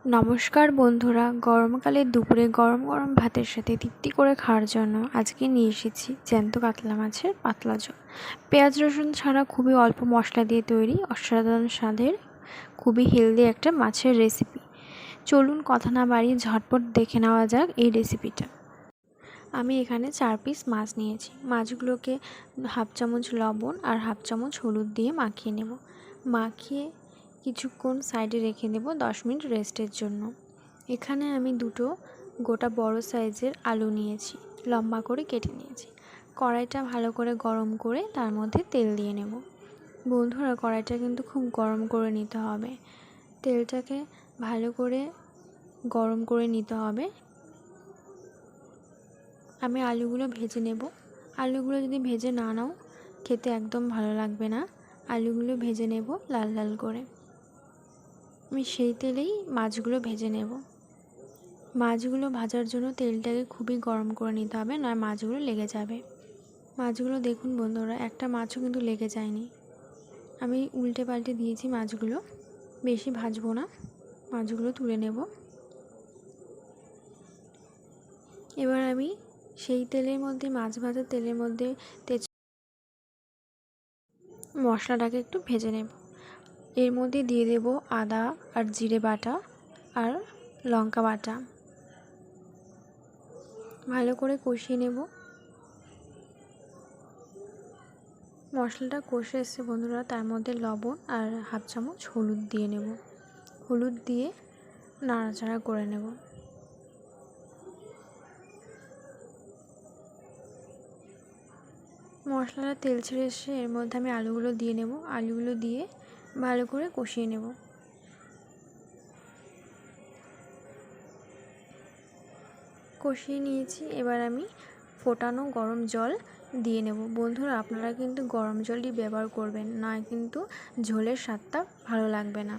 নমস্কার বন্ধুরা, গরমকালে দুপুরে গরম গরম ভাতের সাথে তৃপ্তি করে খাওয়ার জন্য আজকে নিয়ে এসেছি জ্যান্ত কাতলা মাছের পাতলা ঝোল। পেঁয়াজ রসুন ছাড়া খুবই অল্প মশলা দিয়ে তৈরি অসাধারণ স্বাদের খুবই হেলদি একটা মাছের রেসিপি। চলুন কথা না বাড়িয়ে ঝটপট দেখে নেওয়া যাক এই রেসিপিটা। আমি এখানে 4 পিস মাছ নিয়েছি। মাছগুলোকে হাফ চামচ লবণ আর হাফ চামচ হলুদ দিয়ে মাখিয়ে নেব। মাখিয়ে কিছুক্ষণ সাইডে রেখে দেব 10 মিনিট রেস্টের জন্য। এখানে আমি দুটো গোটা বড় সাইজের আলু নিয়েছি, লম্বা করে কেটে নিয়েছি। কড়াইটা ভালো করে গরম করে তার মধ্যে তেল দিয়ে নেব। বন্ধুরা, কড়াইটা কিন্তু খুব গরম করে নিতে হবে। তেলটাকে ভালো করে গরম করে নিতে হবে। আমি আলুগুলো ভেজে নেব। আলুগুলো যদি ভেজে না নাও খেতে একদম ভালো লাগবে না। আলুগুলো ভেজে নেব লাল লাল করে। আমি সেই তেলেই মাছগুলো ভেজে নেব। মাছগুলো ভাজার জন্য তেলটাকে খুবই গরম করে নিতে হবে, নয় মাছগুলো লেগে যাবে। মাছগুলো দেখুন বন্ধুরা, একটা মাছও কিন্তু লেগে যায়নি। আমি উল্টে পাল্টে দিয়েছি মাছগুলো। বেশি ভাজবো না, মাছগুলো তুলে নেব। এবার আমি সেই তেলের মধ্যে, মাছ ভাজার তেলের মধ্যে মশলাটাকে একটু ভেজে নেব। এর মধ্যে দিয়ে দেব আদা আর জিরে বাটা আর লঙ্কা বাটা। ভালো করে কষিয়ে নেব। মশলাটা কষে এসছে বন্ধুরা, তার মধ্যে লবণ আর হাফ চামচ হলুদ দিয়ে নেব। হলুদ দিয়ে নাড়াচাড়া করে নেব। মশলাটা তেল ছেড়ে এসে এর মধ্যে আমি আলুগুলো দিয়ে নেব। আলুগুলো দিয়ে ভালো করে কষিয়ে নেব। কষিয়ে নিয়েছি। এবার আমি ফোটানো গরম জল দিয়ে নেব। বন্ধুরা, আপনারা কিন্তু গরম জলই ব্যবহার করবেন, না কিন্তু ঝোলের স্বাদটা ভালো লাগবে না।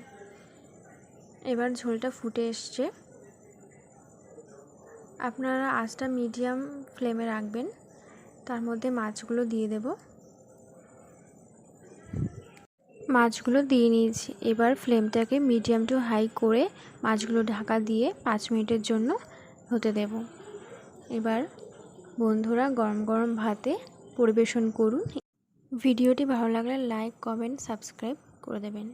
এবার ঝোলটা ফুটে এসছে। আপনারা আঁচটা মিডিয়াম ফ্লেমে রাখবেন। তার মধ্যে মাছগুলো দিয়ে দেব। মাছগুলো দিয়ে নিয়েছি। এবার ফ্লেমটাকে মিডিয়াম টু হাই করে মাছগুলো ঢাকা দিয়ে 5 মিনিটের জন্য হতে দেব। এবার বন্ধুরা গরম গরম ভাতে পরিবেশন করুন। ভিডিওটি ভালো লাগলে লাইক, কমেন্ট, সাবস্ক্রাইব করে দেবেন।